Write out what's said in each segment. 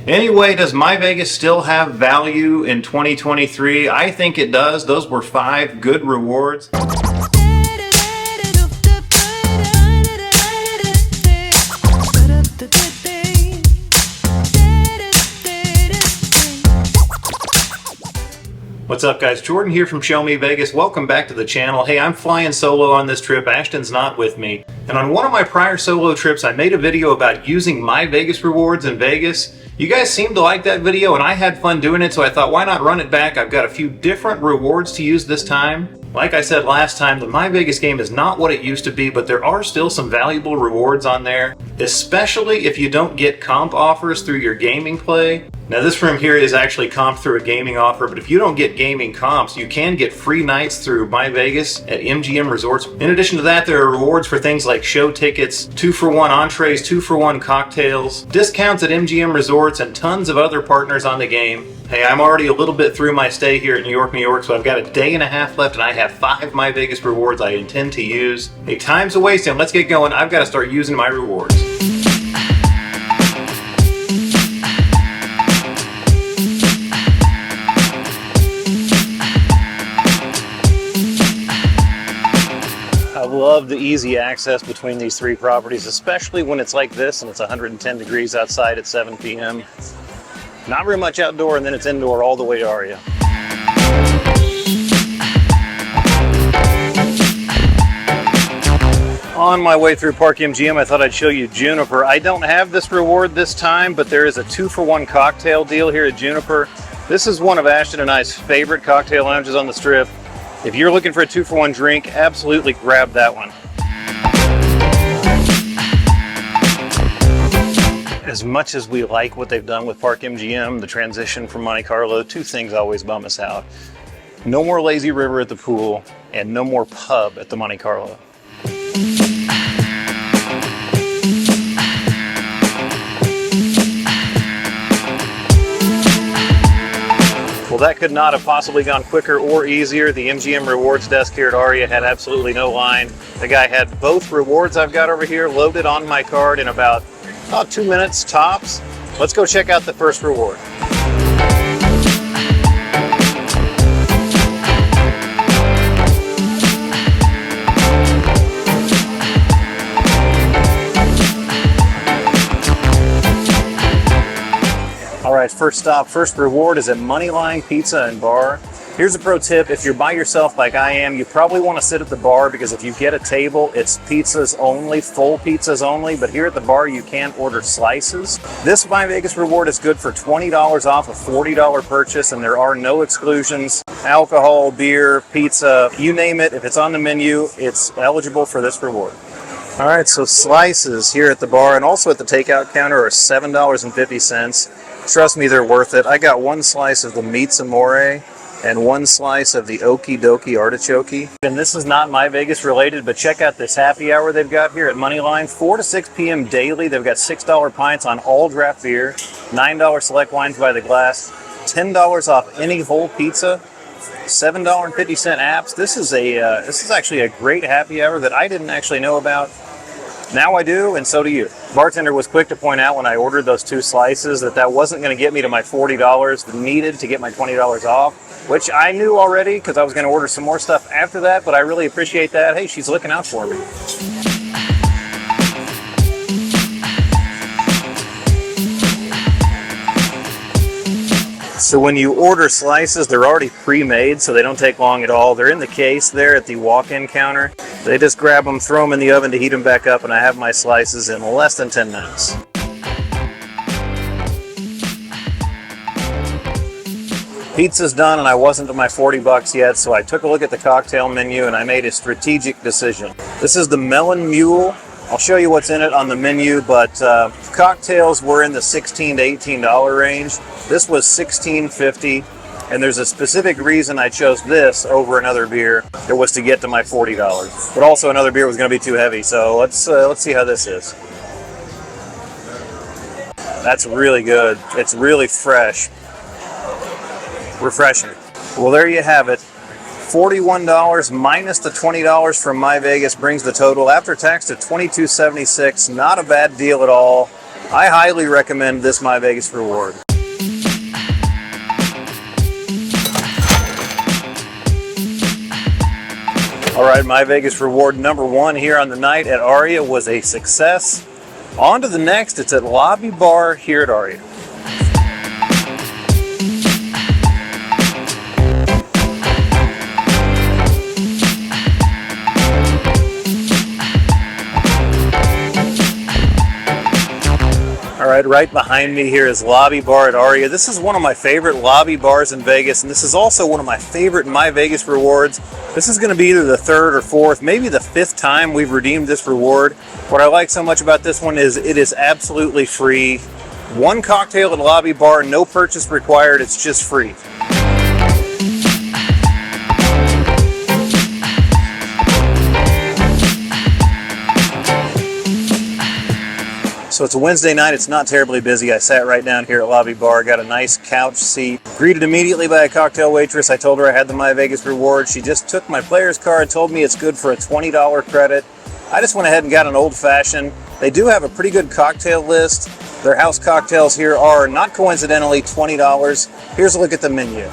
Anyway, does MyVegas still have value in 2023? I think it does. Those were 5 good rewards. What's up, guys? Jordan here from Show Me Vegas. Welcome back to the channel. Hey, I'm flying solo on this trip. Ashton's not with me. And on one of my prior solo trips, I made a video about using MyVegas rewards in Vegas. You guys seemed to like that video, and I had fun doing it, so I thought, why not run it back? I've got a few different rewards to use this time. Like I said last time, the MyVegas game is not what it used to be, but there are still some valuable rewards on there, especially if you don't get comp offers through your gaming play. Now this room here is actually comped through a gaming offer, but if you don't get gaming comps, you can get free nights through MyVegas at MGM Resorts. In addition to that, there are rewards for things like show tickets, 2-for-1 entrees, 2-for-1 cocktails, discounts at MGM Resorts, and tons of other partners on the game. Hey, I'm already a little bit through my stay here at New York, so I've got a day and a half left, and I have 5 MyVegas rewards I intend to use. Hey, time's a wasting. Let's get going. I've got to start using my rewards. I love the easy access between these 3 properties, especially when it's like this and it's 110 degrees outside at 7 p.m. Not very much outdoor, and then it's indoor all the way to Aria. On my way through Park MGM, I thought I'd show you Juniper. I don't have this reward this time, but there is a 2-for-1 cocktail deal here at Juniper. This is one of Ashton and I's favorite cocktail lounges on the Strip. If you're looking for a 2-for-1 drink, absolutely grab that one. As much as we like what they've done with Park MGM, the transition from Monte Carlo, 2 things always bum us out. No more lazy river at the pool, and no more pub at the Monte Carlo. Well, that could not have possibly gone quicker or easier. The MGM rewards desk here at Aria had absolutely no line. The guy had both rewards I've got over here loaded on my card in about 2 minutes tops. Let's go check out the first reward. All right, first stop, first reward is at Moneyline Pizza and Bar. Here's a pro tip: if you're by yourself like I am, you probably want to sit at the bar, because if you get a table, it's pizzas only, full pizzas only, but here at the bar you can order slices. This MyVegas reward is good for $20 off a $40 purchase, and there are no exclusions. Alcohol, beer, pizza, you name it, if it's on the menu, it's eligible for this reward. All right, so slices here at the bar and also at the takeout counter are $7.50. Trust me, they're worth it. I got 1 slice of the meats amore and 1 slice of the okie dokie artichoke. And this is not MyVegas related, but check out this happy hour they've got here at Moneyline. 4 to 6 p.m. daily. They've got $6 pints on all draft beer, $9 select wines by the glass, $10 off any whole pizza, $7.50 apps. This is actually a great happy hour that I didn't actually know about. Now I do, and so do you. Bartender was quick to point out when I ordered those 2 slices that wasn't going to get me to my $40 needed to get my $20 off, which I knew already because I was going to order some more stuff after that, but I really appreciate that. Hey, she's looking out for me. So when you order slices, they're already pre-made, so they don't take long at all. They're in the case there at the walk-in counter. They just grab them, throw them in the oven to heat them back up, and I have my slices in less than 10 minutes. Pizza's done, and I wasn't to my $40 yet, so I took a look at the cocktail menu and I made a strategic decision. This is the Melon Mule. I'll show you what's in it on the menu, but cocktails were in the $16 to $18 range. This was $16.50, and there's a specific reason I chose this over another beer. It was to get to my $40, but also another beer was going to be too heavy. So let's see how this is. That's really good. It's really fresh, refreshing. Well, there you have it. $41 minus the $20 from MyVegas brings the total after tax to $22.76. Not a bad deal at all. I highly recommend this MyVegas reward. All right, MyVegas reward number 1 here on the night at Aria was a success. On to the next. It's at Lobby Bar here at Aria. All right, right behind me here is Lobby Bar at Aria. This is one of my favorite lobby bars in Vegas, and this is also one of my favorite MyVegas rewards. This is going to be either the 3rd or 4th, maybe the 5th time we've redeemed this reward. What I like so much about this one is it is absolutely free. 1 cocktail at Lobby Bar, no purchase required, it's just free. So it's a Wednesday night, it's not terribly busy. I sat right down here at Lobby Bar, got a nice couch seat. Greeted immediately by a cocktail waitress. I told her I had the MyVegas reward. She just took my player's card, told me it's good for a $20 credit. I just went ahead and got an old fashioned. They do have a pretty good cocktail list. Their house cocktails here are, not coincidentally, $20. Here's a look at the menu.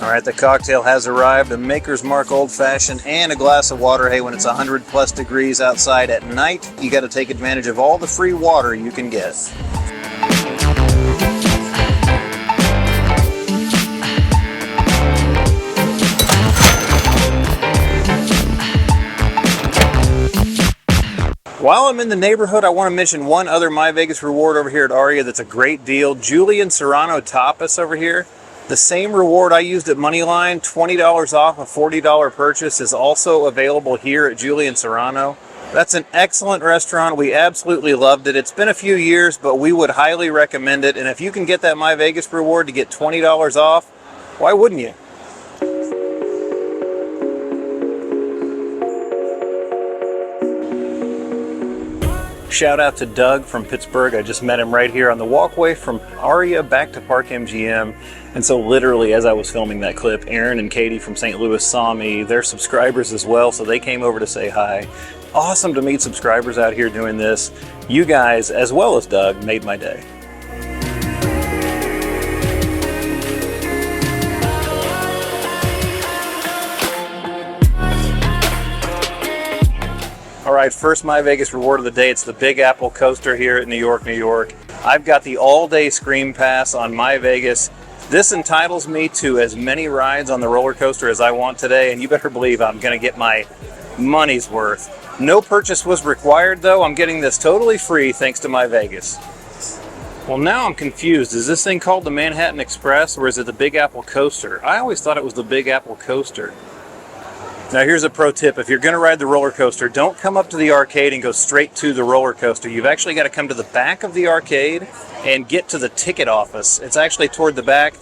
All right, the cocktail has arrived, a Maker's Mark Old Fashioned and a glass of water. Hey, when it's 100 plus degrees outside at night, you got to take advantage of all the free water you can get. While I'm in the neighborhood, I want to mention one other MyVegas reward over here at Aria that's a great deal. Julian Serrano Tapas over here. The same reward I used at Moneyline, $20 off a $40 purchase, is also available here at Julian Serrano. That's an excellent restaurant. We absolutely loved it. It's been a few years, but we would highly recommend it. And if you can get that MyVegas reward to get $20 off, why wouldn't you? Shout out to Doug from Pittsburgh. I just met him right here on the walkway from Aria back to Park MGM. And so literally as I was filming that clip, Aaron and Katie from St. Louis saw me. They're subscribers as well, so they came over to say hi. Awesome to meet subscribers out here doing this. You guys, as well as Doug, made my day. All right, first MyVegas reward of the day. It's the Big Apple Coaster here at New York, New York. I've got the all-day Scream Pass on MyVegas. This entitles me to as many rides on the roller coaster as I want today, and you better believe I'm going to get my money's worth. No purchase was required, though. I'm getting this totally free thanks to MyVegas. Well, now I'm confused. Is this thing called the Manhattan Express, or is it the Big Apple Coaster? I always thought it was the Big Apple Coaster. Now here's a pro tip. If you're going to ride the roller coaster, don't come up to the arcade and go straight to the roller coaster. You've actually got to come to the back of the arcade and get to the ticket office. It's actually toward the back.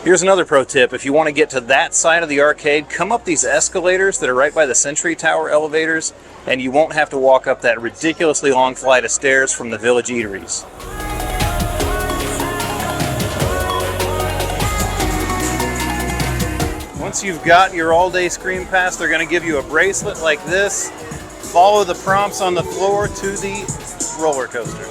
Here's another pro tip. If you want to get to that side of the arcade, come up these escalators that are right by the Century Tower elevators, and you won't have to walk up that ridiculously long flight of stairs from the Village Eateries. Once you've got your all-day Scream Pass, they're going to give you a bracelet like this. Follow the prompts on the floor to the roller coaster.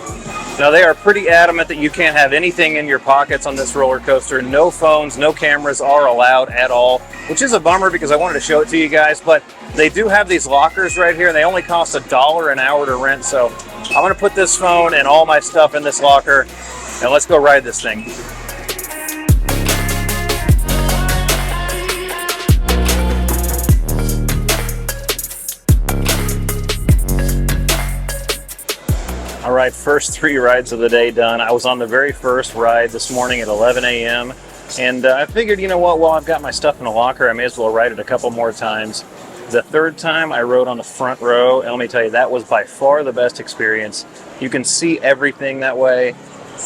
Now, they are pretty adamant that you can't have anything in your pockets on this roller coaster. No phones, no cameras are allowed at all, which is a bummer because I wanted to show it to you guys. But they do have these lockers right here, and they only cost $1 an hour to rent. So I'm going to put this phone and all my stuff in this locker, and let's go ride this thing. All right, first 3 rides of the day done. I was on the very first ride this morning at 11 a.m. And I figured, you know what, while I've got my stuff in a locker, I may as well ride it a couple more times. The third time I rode on the front row, and let me tell you, that was by far the best experience. You can see everything that way.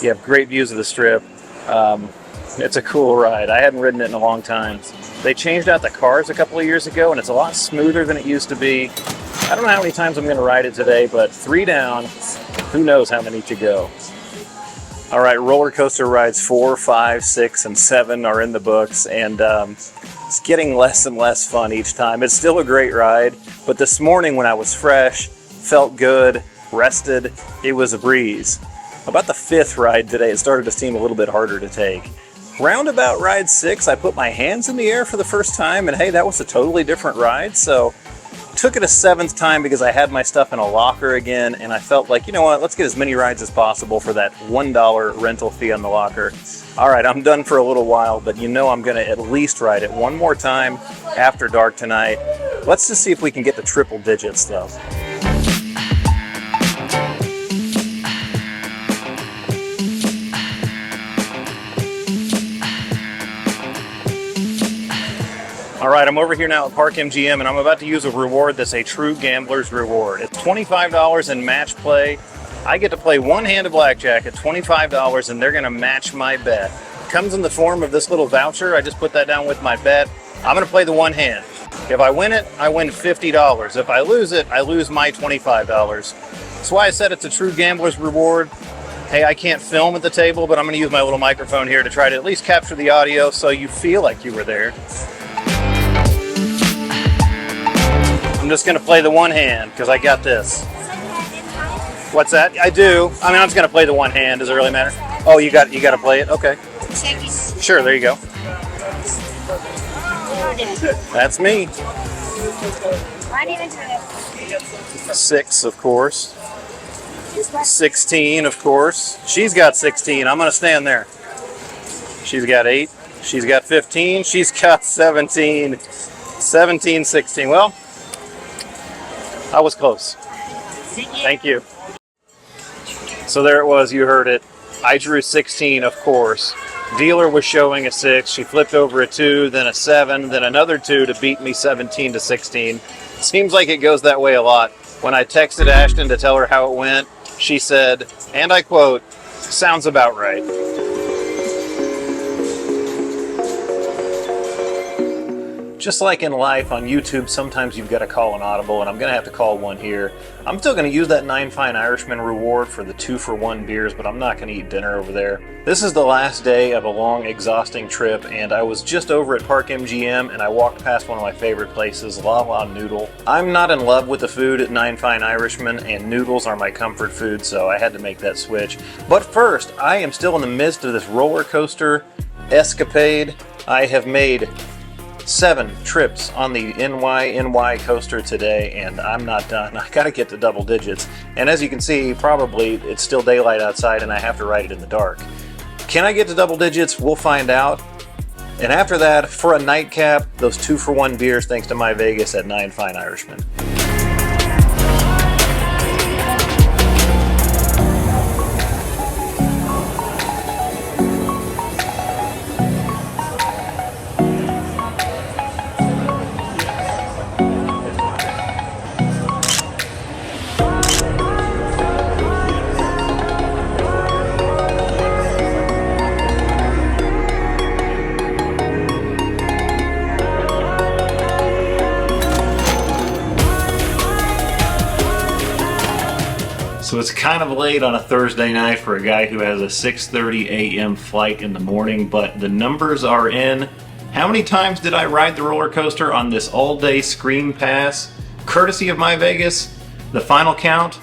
You have great views of the Strip. It's a cool ride. I hadn't ridden it in a long time. They changed out the cars a couple of years ago, and it's a lot smoother than it used to be. I don't know how many times I'm going to ride it today, but 3 down. Who knows how many to go. All right, roller coaster rides 4, 5, 6, and 7 are in the books, and it's getting less and less fun each time. It's still a great ride, but this morning when I was fresh, felt good, rested, it was a breeze. About the 5th ride today, it started to seem a little bit harder to take. Roundabout ride 6, I put my hands in the air for the first time, and hey, that was a totally different ride, so took it a 7th time because I had my stuff in a locker again, and I felt like, you know what, let's get as many rides as possible for that $1 rental fee on the locker. All right, I'm done for a little while, but you know I'm going to at least ride it one more time after dark tonight. Let's just see if we can get the triple digits, though. All right, I'm over here now at Park MGM, and I'm about to use a reward that's a true gambler's reward. It's $25 in match play. I get to play one hand of blackjack at $25, and they're going to match my bet. It comes in the form of this little voucher. I just put that down with my bet. I'm going to play the one hand. If I win it, I win $50. If I lose it, I lose my $25. That's why I said it's a true gambler's reward. Hey, I can't film at the table, but I'm going to use my little microphone here to try to at least capture the audio so you feel like you were there. I'm just going to play the one hand because I got this. What's that? I do. I mean, I'm just going to play the one hand. Does it really matter? Oh, you got to play it? Okay. Sure, there you go. That's me. 6, of course. 16, of course. She's got 16. I'm going to stand there. She's got 8. She's got 15. She's got 17. 17, 16. Well, I was close. Thank you. So there it was, you heard it. I drew 16, of course. Dealer was showing a 6. She flipped over a 2, then a 7, then another 2 to beat me 17 to 16. Seems like it goes that way a lot. When I texted Ashton to tell her how it went, she said, and I quote, "Sounds about right." Just like in life, on YouTube, sometimes you've got to call an audible, and I'm going to have to call one here. I'm still going to use that 9 Fine Irishman reward for the 2-for-1 beers, but I'm not going to eat dinner over there. This is the last day of a long, exhausting trip, and I was just over at Park MGM, and I walked past one of my favorite places, La La Noodle. I'm not in love with the food at 9 Fine Irishman, and noodles are my comfort food, so I had to make that switch. But first, I am still in the midst of this roller coaster escapade. I have made 7 trips on the NY coaster today, and I'm not done. I gotta get to double digits. And as you can see, probably it's still daylight outside and I have to ride it in the dark. Can I get to double digits? We'll find out. And after that, for a nightcap, those 2-for-1 beers thanks to MyVegas at 9 Fine Irishman. So it's kind of late on a Thursday night for a guy who has a 6:30 a.m. flight in the morning, but the numbers are in. How many times did I ride the roller coaster on this all-day Scream Pass, courtesy of MyVegas? The final count?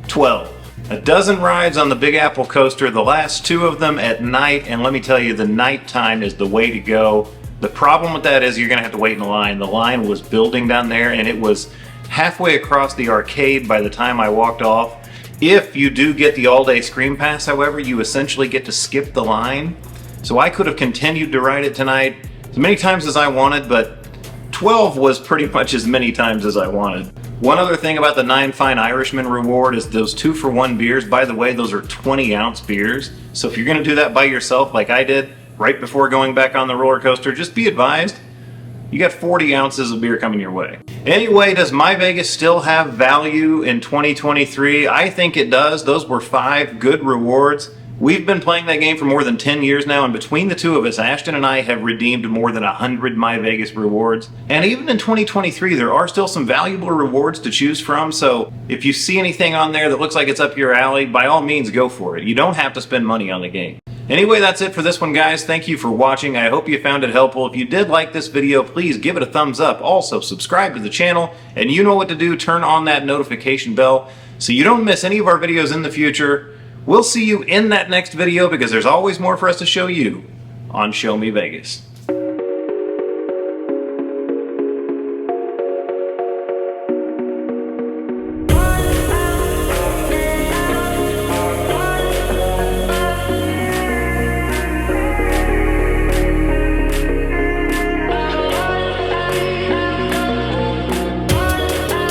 12. A dozen rides on the Big Apple coaster, the last 2 of them at night, and let me tell you, the nighttime is the way to go. The problem with that is you're going to have to wait in the line. The line was building down there, and it was halfway across the arcade by the time I walked off. If you do get the all-day Scream Pass, however, you essentially get to skip the line. So I could have continued to ride it tonight as many times as I wanted, but 12 was pretty much as many times as I wanted. One other thing about the 9 Fine Irishman reward is those 2-for-1 beers. By the way, those are 20-ounce beers. So if you're going to do that by yourself like I did right before going back on the roller coaster, just be advised, you got 40 ounces of beer coming your way. Anyway, does MyVegas still have value in 2023? I think it does. Those were 5 good rewards. We've been playing that game for more than 10 years now, and between the two of us, Ashton and I have redeemed more than 100 MyVegas rewards. And even in 2023, there are still some valuable rewards to choose from, so if you see anything on there that looks like it's up your alley, by all means go for it. You don't have to spend money on the game. Anyway, that's it for this one, guys. Thank you for watching. I hope you found it helpful. If you did like this video, please give it a thumbs up. Also, subscribe to the channel, and you know what to do. Turn on that notification bell so you don't miss any of our videos in the future. We'll see you in that next video because there's always more for us to show you on Show Me Vegas.